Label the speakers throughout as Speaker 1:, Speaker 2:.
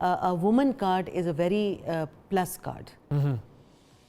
Speaker 1: a woman card is a very plus card.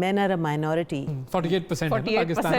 Speaker 1: men are a minority.
Speaker 2: 48%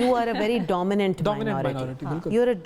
Speaker 1: You are a very dominant minority. You are a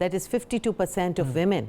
Speaker 1: that is 52% of women,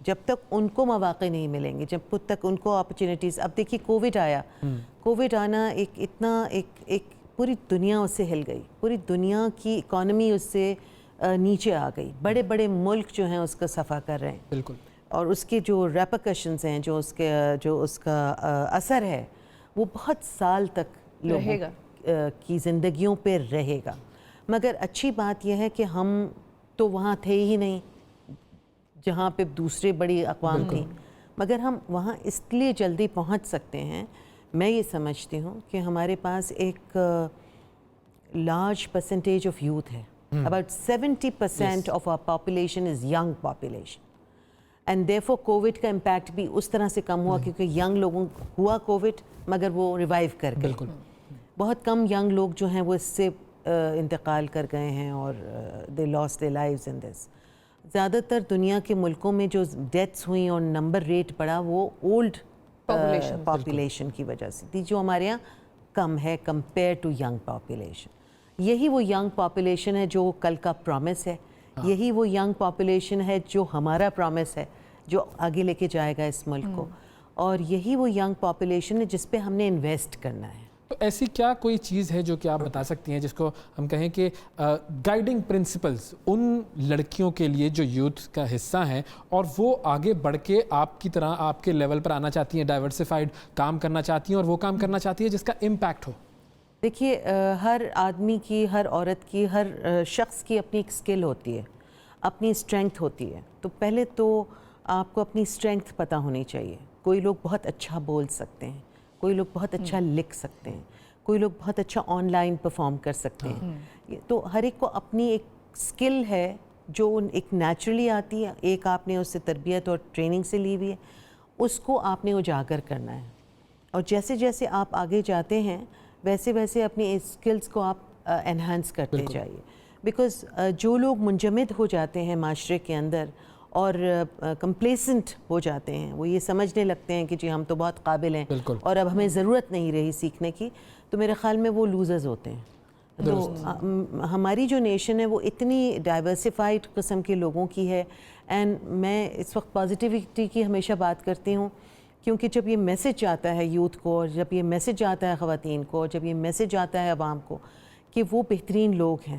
Speaker 1: جب تک ان کو مواقع نہیں ملیں گے, جب تک ان کو اپرچونیٹیز. اب دیکھیے کووڈ آیا, کووڈ آنا ایک پوری دنیا اس سے ہل گئی, پوری دنیا کی اکانومی اس سے نیچے آ گئی. بڑے بڑے ملک جو ہیں اس کا صفحہ کر رہے ہیں.
Speaker 2: بالکل.
Speaker 1: اور اس کے جو ریپرکشنز ہیں, جو اس کا اثر ہے, وہ بہت سال تک لوگوں کی زندگیوں پہ رہے گا. مگر اچھی بات یہ ہے کہ ہم تو وہاں تھے ہی نہیں جہاں پہ دوسرے بڑی اقوام تھیں, مگر ہم وہاں اس لیے جلدی پہنچ سکتے ہیں. میں یہ سمجھتی ہوں کہ ہمارے پاس ایک لارج پرسنٹیج آف یوتھ ہے. About 70% of our population is young population, and therefore COVID کا امپیکٹ بھی اس طرح سے کم ہوا کیونکہ ینگ لوگوں ہوا کووڈ مگر وہ ریوائیو کر گئے. بہت کم ینگ لوگ جو ہیں وہ اس سے انتقال کر گئے ہیں اور دے لاس دے لائیوز ان دس. زیادہ تر دنیا کے ملکوں میں جو ڈیتھس ہوئیں اور نمبر ریٹ بڑھا وہ اولڈ پاپولیشن کی وجہ سے تھی, جو ہمارے یہاں کم ہے کمپیئر ٹو ینگ پاپولیشن. یہی وہ ینگ پاپولیشن ہے جو کل کا پرومس ہے, یہی وہ ینگ پاپولیشن ہے جو ہمارا پرومس ہے جو آگے لے کے جائے گا اس ملک کو, اور یہی وہ ینگ پاپولیشن ہے جس پہ ہم نے انویسٹ کرنا ہے.
Speaker 2: تو ایسی کیا کوئی چیز ہے جو کہ آپ بتا سکتی ہیں جس کو ہم کہیں کہ گائیڈنگ پرنسپلز ان لڑکیوں کے لیے جو یوتھ کا حصہ ہیں اور وہ آگے بڑھ کے آپ کی طرح آپ کے لیول پر آنا چاہتی ہیں, ڈائیورسفائڈ کام کرنا چاہتی ہیں اور وہ کام کرنا چاہتی ہے جس کا امپیکٹ ہو؟
Speaker 1: دیکھیے ہر آدمی کی, ہر عورت کی, ہر شخص کی اپنی ایک اسکل ہوتی ہے, اپنی اسٹرینگتھ ہوتی ہے. تو پہلے تو آپ کو اپنی اسٹرینگتھ پتہ ہونی چاہیے. کوئی لوگ بہت اچھا بول سکتے ہیں, کوئی لوگ بہت اچھا لکھ سکتے ہیں, کوئی لوگ بہت اچھا آن لائن پرفارم کر سکتے ہیں. تو ہر ایک کو اپنی ایک اسکل ہے جو ایک نیچرلی آتی ہے, ایک آپ نے اس سے تربیت اور ٹریننگ سے لی ہوئی ہے, اس کو آپ نے اجاگر کرنا ہے. اور جیسے جیسے آپ آگے جاتے ہیں ویسے ویسے اپنی اسکلز کو آپ انہانس کرتے جائیے. بیکاز جو لوگ منجمد ہو جاتے ہیں معاشرے کے اندر اور کمپلیسنٹ ہو جاتے ہیں, وہ یہ سمجھنے لگتے ہیں کہ جی ہم تو بہت قابل ہیں اور اب ہمیں ضرورت نہیں رہی سیکھنے کی, تو میرے خیال میں وہ لوزرز ہوتے ہیں. تو ہماری جو نیشن ہے وہ اتنی ڈائیورسفائڈ قسم کے لوگوں کی ہے, اینڈ میں اس وقت پازیٹیوٹی کی ہمیشہ بات کرتی ہوں کیونکہ جب یہ میسج آتا ہے یوتھ کو, اور جب یہ میسج آتا ہے خواتین کو, اور جب یہ میسج آتا ہے عوام کو کہ وہ بہترین لوگ ہیں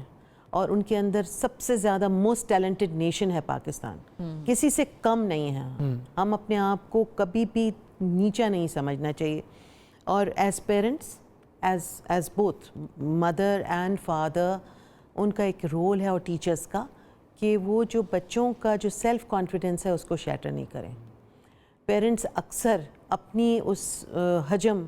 Speaker 1: اور ان کے اندر سب سے زیادہ موسٹ ٹیلنٹڈ نیشن ہے پاکستان, کسی سے کم نہیں ہے. ہم اپنے آپ کو کبھی بھی نیچا نہیں سمجھنا چاہیے. اور as parents, as both mother and father, ان کا ایک رول ہے, اور ٹیچرس کا, کہ وہ جو بچوں کا جو سیلف کانفیڈنس ہے اس کو شیٹر نہیں کریں. پیرنٹس اکثر اپنی اس حجم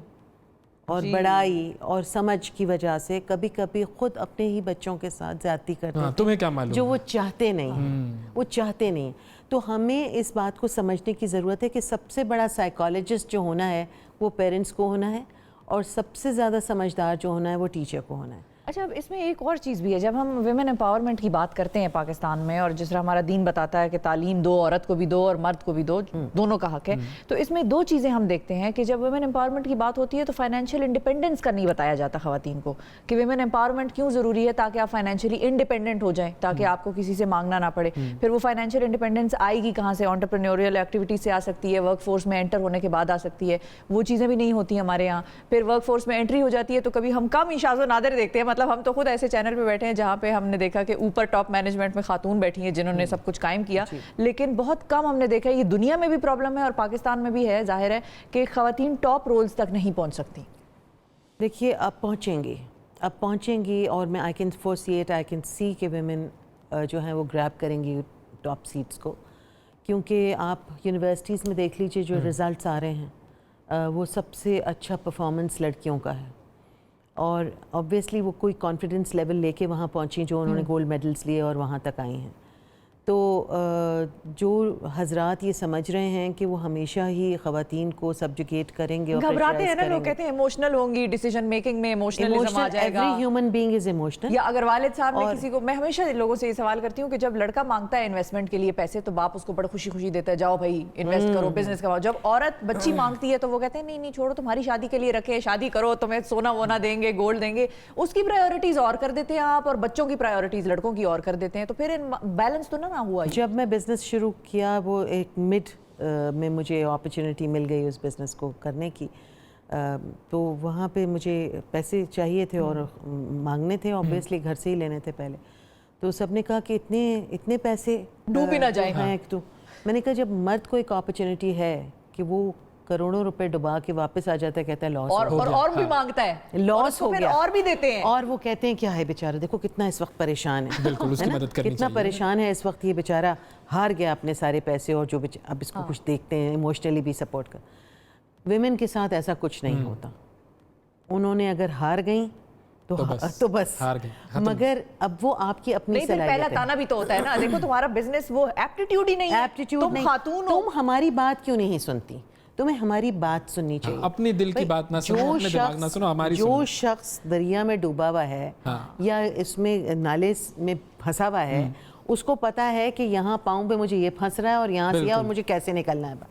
Speaker 1: اور بڑائی اور سمجھ کی وجہ سے کبھی کبھی خود اپنے ہی بچوں کے ساتھ زیادتی کرتے ہیں,
Speaker 2: تمہیں کیا معلوم,
Speaker 1: جو وہ چاہتے نہیں ہیں, وہ چاہتے نہیں. تو ہمیں اس بات کو سمجھنے کی ضرورت ہے کہ سب سے بڑا سائیکالوجسٹ جو ہونا ہے وہ پیرنٹس کو ہونا ہے, اور سب سے زیادہ سمجھدار جو ہونا ہے وہ ٹیچر کو ہونا ہے.
Speaker 3: اچھا, اب اس میں ایک اور چیز بھی ہے, جب ہم ویمن امپاورمنٹ کی بات کرتے ہیں پاکستان میں, اور جس طرح ہمارا دین بتاتا ہے کہ تعلیم دو, عورت کو بھی دو اور مرد کو بھی دو, دونوں کا حق ہے, تو اس میں دو چیزیں ہم دیکھتے ہیں کہ جب ویمن امپاورمنٹ کی بات ہوتی ہے تو فائنینشیل انڈیپینڈنس کا نہیں بتایا جاتا خواتین کو, کہ ویمن امپاورمنٹ کیوں ضروری ہے, تاکہ آپ فائنینشیلی انڈیپینڈنٹ ہو جائیں, تاکہ آپ کو کسی سے مانگنا نہ پڑے. پھر وہ فائنینشیل انڈیپینڈنس آئے گی کہاں سے, انٹرپرینیوریل ایکٹیویٹی سے آ سکتی ہے, ورک فورس میں انٹر ہونے کے بعد آ سکتی ہے, وہ چیزیں بھی نہیں ہوتی ہمارے یہاں. پھر ورک فورس میں انٹری ہو جاتی ہے تو کبھی ہم کم ہی شاذ و نادر دیکھتے ہیں, مطلب ہم تو خود ایسے چینل پہ بیٹھے ہیں جہاں پہ ہم نے دیکھا کہ اوپر ٹاپ مینجمنٹ میں خاتون بیٹھی ہیں جنہوں نے سب کچھ قائم کیا, لیکن بہت کم ہم نے دیکھا. یہ دنیا میں بھی پرابلم ہے اور پاکستان میں بھی ہے, ظاہر ہے کہ خواتین ٹاپ رولز تک نہیں پہنچ سکتی.
Speaker 1: دیکھیے اب پہنچیں گی, اور میں I can foresee it, I can see کہ ویمن جو ہیں وہ گریب کریں گی ٹاپ سیٹس کو, کیونکہ آپ یونیورسٹیز میں دیکھ لیجئے جو رزلٹس آ رہے ہیں وہ سب سے اچھا پرفارمنس لڑکیوں کا ہے, اور آبویسلی وہ کوئی کانفیڈنس لیول لے کے وہاں پہنچیں جو انہوں نے گولڈ میڈلز لیے اور وہاں تک آئی ہیں. تو جو حضرات یہ سمجھ رہے ہیں کہ وہ ہمیشہ ہی خواتین کو سبجوگیٹ کریں گے,
Speaker 3: گھبراتے ہیں نا لوگ, کہتے ہیں ایموشنل ہوں گی, ڈیسیجن میکنگ میں ایموشنلزم آ جائے گا.
Speaker 1: Every human being is emotional.
Speaker 3: یا اگر والد صاحب نے کسی کو, میں ہمیشہ لوگوں سے یہ سوال کرتی ہوں کہ جب لڑکا مانگتا ہے انویسٹمنٹ کے لیے پیسے تو باپ اس کو بڑا خوشی خوشی دیتا ہے, جاؤ بھائی انویسٹ کرو, بزنس کرو. جب عورت بچی مانگتی ہے تو وہ کہتے ہیں نہیں نہیں چھوڑو, تمہاری شادی کے لیے رکھے, شادی کرو, تمہیں سونا وونا دیں گے, گولڈ دیں گے. اس کی پرائیورٹیز اور کر دیتے ہیں آپ, اور بچوں کی پرائیورٹیز لڑکوں کی اور کر دیتے ہیں. تو پھر بیلنس تو نہ نہ ہوا؟
Speaker 1: جب میں بزنس شروع کیا وہ ایک مڈ میں مجھے اپرچونٹی مل گئی اس بزنس کو کرنے کی، تو وہاں پہ مجھے پیسے چاہیے تھے اور مانگنے تھے، اوبیسلی گھر سے ہی لینے تھے پہلے، تو سب نے کہا کہ اتنے پیسے
Speaker 3: ڈوب ہی نہ جائیں
Speaker 1: ہیں تو میں نے کہا جب مرد کو ایک اپرچونٹی ہے کہ وہ کروڑوں روپے ڈبا کے واپس آ جاتا ہے، کہتا ہے لاس
Speaker 3: اور بھی مانگتا ہے،
Speaker 1: لاس ہو گیا،
Speaker 3: اور بھی دیتے ہیں،
Speaker 1: اور وہ کہتے ہیں کیا ہے بیچارہ، دیکھو کتنا اس وقت پریشان ہے،
Speaker 2: بالکل اس کی مدد کرنی
Speaker 1: کتنا پریشان ہے اس وقت یہ بیچارہ، ہار گیا اپنے سارے پیسے اور جو اب اس کو کچھ دیکھتے ہیں ایموشنلی بھی سپورٹ کر۔ ویمن کے ساتھ ایسا کچھ نہیں ہوتا، انہوں نے اگر ہار گئیں تو بس
Speaker 2: ہار گئی،
Speaker 1: مگر اب وہ آپ کی اپنی
Speaker 3: پہلا
Speaker 1: صلاحیت ہے۔
Speaker 3: تانا بھی تو ہوتا ہے نا، دیکھو تمہارا بزنس وہ ایپٹیٹیوڈ ہی نہیں ہے،
Speaker 1: ایپٹیٹیوڈ نہیں،
Speaker 3: خاتون ہو،
Speaker 1: تم ہماری بات کیوں نہیں سنتی، تمہیں ہماری بات سننی چاہیے،
Speaker 2: اپنی دل کی بات نہ سنو، اپنے دماغ نہ سنو، ہماری سنو۔
Speaker 1: جو شخص دریا میں ڈوبا ہوا ہے یا اس میں نالے میں پھنسا ہوا ہے، اس کو پتا ہے کہ یہاں پاؤں پہ مجھے یہ پھنس رہا ہے اور یہاں سے اور مجھے کیسے نکلنا ہے۔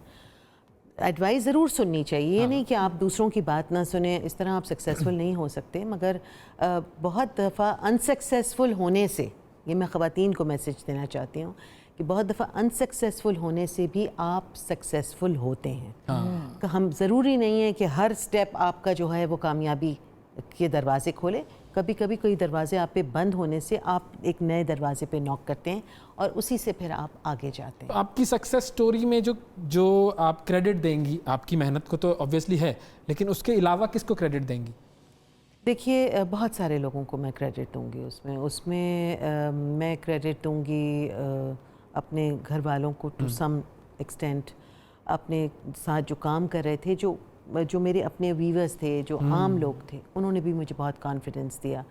Speaker 1: ایڈوائز ضرور سننی چاہیے، یہ نہیں کہ آپ دوسروں کی بات نہ سنیں، اس طرح آپ سکسیسفل نہیں ہو سکتے، مگر بہت دفعہ انسکسیسفل ہونے سے، یہ میں خواتین کو میسج دینا چاہتی ہوں کہ بہت دفعہ انسکسیسفل ہونے سے بھی آپ سکسیسفل ہوتے ہیں، کہ ہم ضروری نہیں ہے کہ ہر سٹیپ آپ کا جو ہے وہ کامیابی کے دروازے کھولے، کبھی کبھی کوئی دروازے آپ پہ بند ہونے سے آپ ایک نئے دروازے پہ نوک کرتے ہیں اور اسی سے پھر آپ آگے جاتے ہیں۔
Speaker 2: آپ کی سکسیس سٹوری میں جو آپ کریڈٹ دیں گی، آپ کی محنت کو تو obviously ہے، لیکن اس کے علاوہ کس کو کریڈٹ دیں گی؟
Speaker 1: دیکھیے بہت سارے لوگوں کو میں کریڈٹ دوں گی، اس میں میں کریڈٹ دوں گی اپنے گھر والوں کو ٹو سم ایکسٹینٹ، اپنے ساتھ جو کام کر رہے تھے، جو میرے اپنے ویورز تھے، جو عام لوگ تھے، انہوں نے بھی مجھے بہت کانفیڈنس دیا،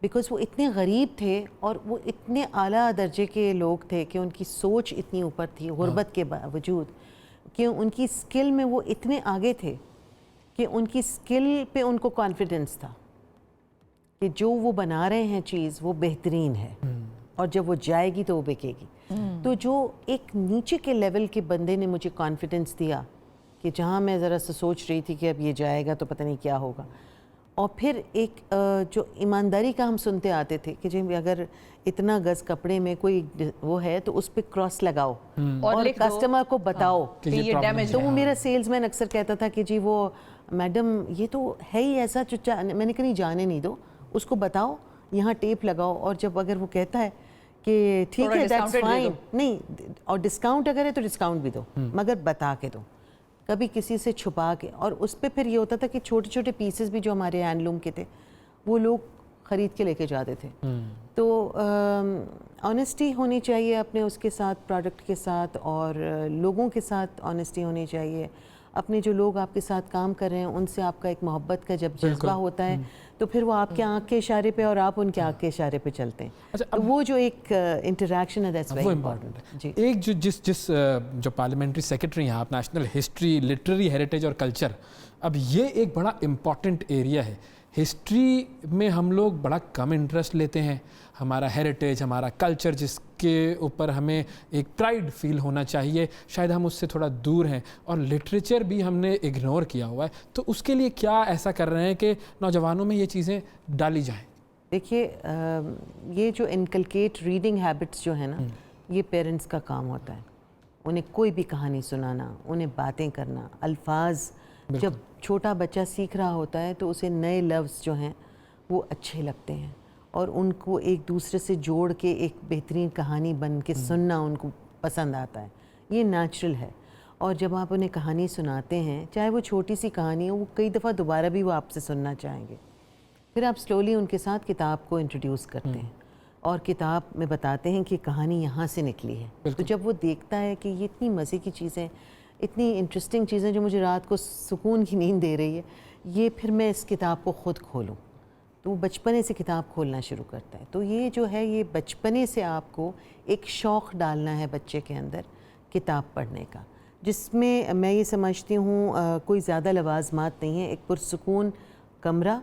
Speaker 1: بیکاز وہ اتنے غریب تھے اور وہ اتنے اعلیٰ درجے کے لوگ تھے کہ ان کی سوچ اتنی اوپر تھی غربت کے باوجود، کہ ان کی اسکل میں وہ اتنے آگے تھے کہ ان کی اسکل پہ ان کو کانفیڈنس تھا کہ جو وہ بنا رہے ہیں چیز وہ بہترین ہے اور جب وہ جائے گی تو وہ بکے گی۔ تو جو ایک نیچے کے لیول کے بندے نے مجھے کانفیڈنس دیا کہ جہاں میں ذرا سا سوچ رہی تھی کہ اب یہ جائے گا تو پتہ نہیں کیا ہوگا، اور پھر ایک جو ایمانداری کا ہم سنتے آتے تھے کہ جی اگر اتنا گز کپڑے میں کوئی وہ ہے تو اس پہ کراس لگاؤ اور کسٹمر کو بتاؤ
Speaker 3: کہ یہ ڈیمیج،
Speaker 1: تو وہ میرا سیلز مین اکثر کہتا تھا کہ جی وہ میڈم یہ تو ہے ہی ایسا، میں نے کہا نہیں جانے نہیں دو، اس کو بتاؤ یہاں ٹیپ لگاؤ، اور جب اگر وہ کہتا ہے کہ ٹھیک ہے دیٹس فائن، نہیں اور ڈسکاؤنٹ اگر ہے تو ڈسکاؤنٹ بھی دو مگر بتا کے دو، کبھی کسی سے چھپا کے، اور اس پہ پھر یہ ہوتا تھا کہ چھوٹے چھوٹے پیسز بھی جو ہمارے ہینڈ لوم کے تھے وہ لوگ خرید کے لے کے جاتے تھے۔ تو آنیسٹی ہونی چاہیے اپنے اس کے ساتھ، پروڈکٹ کے ساتھ، اور لوگوں کے ساتھ آنیسٹی ہونی چاہیے، اپنے جو لوگ آپ کے ساتھ کام کر رہے ہیں ان سے آپ کا ایک محبت کا جب جذبہ ہوتا ہے تو پھر وہ آپ کے آنکھ کے اشارے پہ اور آپ ان کے آنکھ کے اشارے پہ چلتے ہیں، تو وہ جو ایک انٹریکشن ہے دیٹس ویری امپورٹنٹ ہے۔ جی
Speaker 2: ایک جو پارلیمنٹری سیکرٹری ہیں آپ، نیشنل ہسٹری، لٹریری ہیریٹیج اور کلچر، اب یہ ایک بڑا امپورٹنٹ ایریا ہے، ہسٹری میں ہم لوگ بڑا کم انٹرسٹ لیتے ہیں، ہمارا ہیریٹیج، ہمارا کلچر جس کے اوپر ہمیں ایک پرائڈ فیل ہونا چاہیے، شاید ہم اس سے تھوڑا دور ہیں، اور لٹریچر بھی ہم نے اگنور کیا ہوا ہے، تو اس کے لیے کیا ایسا کر رہے ہیں کہ نوجوانوں میں یہ چیزیں ڈالی جائیں؟
Speaker 1: دیکھیے یہ جو انکلکیٹ ریڈنگ ہیبٹس جو ہیں نا، یہ پیرنٹس کا کام ہوتا ہے، انہیں کوئی بھی کہانی سنانا، انہیں باتیں کرنا، الفاظ، جب چھوٹا بچہ سیکھ رہا ہوتا ہے تو اسے نئے لفظ جو ہیں وہ اچھے لگتے ہیں اور ان کو ایک دوسرے سے جوڑ کے ایک بہترین کہانی بن کے سننا ان کو پسند آتا ہے، یہ نیچرل ہے، اور جب آپ انہیں کہانی سناتے ہیں چاہے وہ چھوٹی سی کہانی ہو، وہ کئی دفعہ دوبارہ بھی وہ آپ سے سننا چاہیں گے، پھر آپ سلولی ان کے ساتھ کتاب کو انٹروڈیوس کرتے ہیں اور کتاب میں بتاتے ہیں کہ کہانی یہاں سے نکلی ہے، تو جب وہ دیکھتا ہے کہ یہ اتنی مزے کی چیزیں، اتنی انٹرسٹنگ چیزیں جو مجھے رات کو سکون کی نیند دے رہی ہے، یہ پھر میں اس کتاب کو خود کھولوں، تو وہ بچپنے سے کتاب کھولنا شروع کرتا ہے۔ تو یہ جو ہے یہ بچپنے سے آپ کو ایک شوق ڈالنا ہے بچے کے اندر کتاب پڑھنے کا، جس میں یہ سمجھتی ہوں کوئی زیادہ لوازمات نہیں ہے، ایک پرسکون کمرہ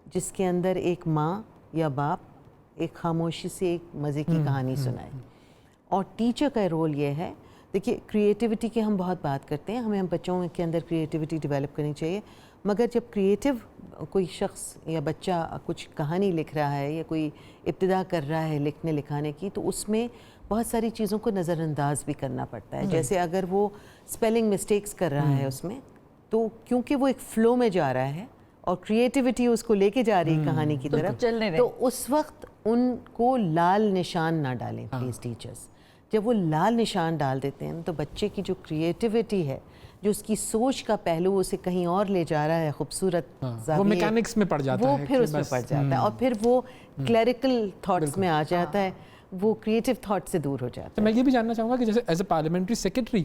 Speaker 1: جس کے اندر ایک ماں یا باپ ایک خاموشی سے ایک مزے کی کہانی سنائے، اور ٹیچر کا رول یہ ہے، دیکھیے کریٹیوٹی کی ہم بہت بات کرتے ہیں، ہمیں بچوں کے اندر کریٹیوٹی ڈیولپ کرنی چاہیے، مگر جب کریٹو کوئی شخص یا بچہ کچھ کہانی لکھ رہا ہے یا کوئی ابتدا کر رہا ہے لکھنے لکھانے کی، تو اس میں بہت ساری چیزوں کو نظر انداز بھی کرنا پڑتا ہے. جیسے اگر وہ اسپیلنگ مسٹیکس کر رہا ہے اس میں، تو کیونکہ وہ ایک فلو میں جا رہا ہے اور کریٹیوٹی اس کو لے کے جا رہی ہے کہانی کی طرف، تو اس وقت ان کو لال نشان نہ ڈالیں پلیز ٹیچرز. جب وہ لال نشان ڈال دیتے ہیں تو بچے کی جو کریٹیوٹی ہے، جو اس کی سوچ کا پہلو اسے کہیں اور لے جا رہا ہے خوبصورت
Speaker 2: وہ میکینکس میں پڑ جاتا ہے،
Speaker 1: وہ پھر اس میں پڑ جاتا ہے اور پھر وہ کلیریکل تھاٹس میں آ جاتا ہے، وہ کریٹیو تھاٹ سے دور ہو جاتا ہے.
Speaker 2: میں یہ بھی جاننا چاہوں گا کہ جیسے ایز اے پارلیمنٹری سیکرٹری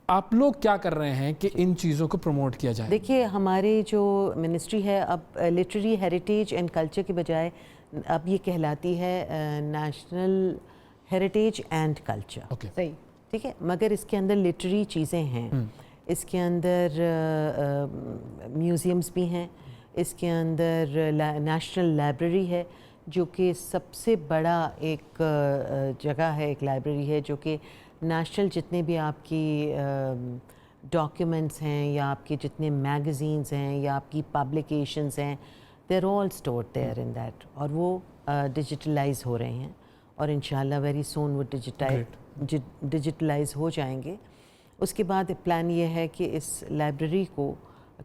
Speaker 2: آپ لوگ کیا کر رہے ہیں کہ ان چیزوں کو پروموٹ کیا جائے؟
Speaker 1: دیکھیے ہماری جو منسٹری ہے اب لٹریری ہیریٹیج اینڈ کلچر کے بجائے اب یہ کہلاتی ہے نیشنل ہیریٹیج اینڈ کلچر.
Speaker 3: صحیح،
Speaker 1: ٹھیک ہے، مگر اس کے اندر لٹری چیزیں ہیں، اس کے اندر میوزیمز بھی ہیں، اس کے اندر نیشنل لائبریری ہے جو کہ سب سے بڑا ایک جگہ ہے، ایک لائبریری ہے جو کہ نیشنل جتنے بھی آپ کی ڈاکیومنٹس ہیں یا آپ کے جتنے میگزینز ہیں یا آپ کی پبلیکیشنز ہیں، they are all stored there in that, اور وہ ڈیجیٹلائز ہو رہے ہیں اور انشاءاللہ ویری سون وہ ڈیجیٹلائز ہو جائیں گے. اس کے بعد پلان یہ ہے کہ اس لائبریری کو،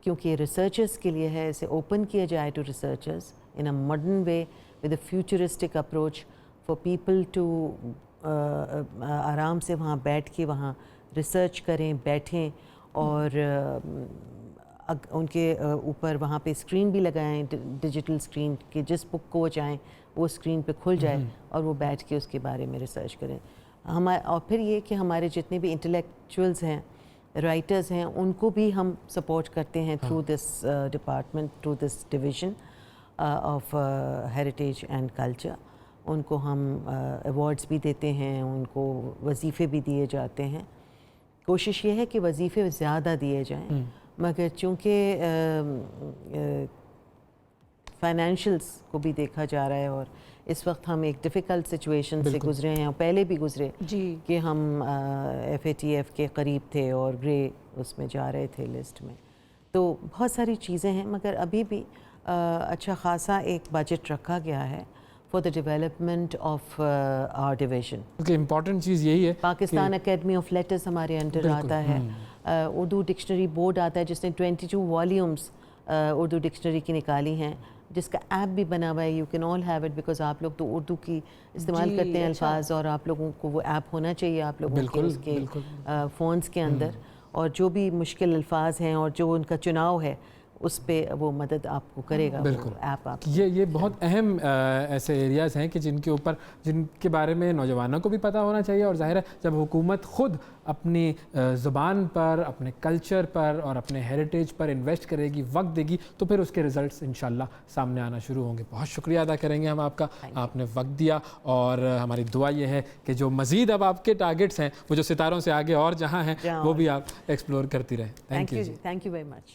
Speaker 1: کیونکہ یہ ریسرچرز کے لیے ہے، اسے اوپن کیا جائے to researchers in a modern way with a futuristic approach for people to آرام سے وہاں بیٹھ کے وہاں ریسرچ کریں، بیٹھیں اور ان کے اوپر وہاں پہ اسکرین بھی لگائیں، ڈیجیٹل اسکرین، کہ جس بک کو وہ چاہیں وہ اسکرین پہ کھل جائے اور وہ بیٹھ کے اس کے بارے میں ریسرچ کریں. اور پھر یہ کہ ہمارے جتنے بھی انٹلیکچوئلز ہیں، رائٹرز ہیں، ان کو بھی ہم سپورٹ کرتے ہیں through this department, through this division of heritage and culture. ان کو ہم ایوارڈز بھی دیتے ہیں، ان کو وظیفے بھی دیے جاتے ہیں. کوشش یہ ہے کہ وظیفے زیادہ دیے جائیں، مگر چونکہ فائنینشیلز کو بھی دیکھا جا رہا ہے اور اس وقت ہم ایک ڈیفیکلٹ سچویشن سے گزرے ہیں اور پہلے بھی گزرے کہ ہم FATF کے قریب تھے اور گرے اس میں جا رہے تھے لسٹ میں. تو بہت ساری چیزیں ہیں، مگر ابھی بھی اچھا خاصا ایک بجٹ رکھا گیا ہے for the development of our division.
Speaker 2: Important چیز یہی ہے
Speaker 1: پاکستان اکیڈمی آف لیٹرز ہمارے انڈر آتا ہے، اردو ڈکشنری بورڈ آتا ہے جس نے 22 والیومز اردو ڈکشنری کی نکالی ہیں، جس کا ایپ بھی بنا ہوا ہے. You can all have it because آپ لوگ تو اردو کی استعمال کرتے ہیں الفاظ، اور آپ لوگوں کو وہ ایپ ہونا چاہیے آپ لوگوں کے اس کے فونز کے اندر، اور جو بھی مشکل الفاظ ہیں اور جو ان کا چناؤ ہے اس پہ وہ مدد آپ کو کرے گا وہ ایپ. آپ
Speaker 2: یہ بہت اہم ایسے ایریاز ہیں کہ جن کے بارے میں نوجوانوں کو بھی پتہ ہونا چاہیے، اور ظاہر ہے جب حکومت خود اپنی زبان پر، اپنے کلچر پر اور اپنے ہیریٹیج پر انویسٹ کرے گی، وقت دے گی، تو پھر اس کے ریزلٹس انشاءاللہ سامنے آنا شروع ہوں گے. بہت شکریہ ادا کریں گے ہم آپ کا، آپ نے وقت دیا، اور ہماری دعا یہ ہے کہ جو مزید اب آپ کے ٹارگٹس ہیں، وہ جو ستاروں سے آگے اور جہاں ہیں، وہ بھی آپ ایکسپلور کرتی رہیں.
Speaker 1: Thank you very much.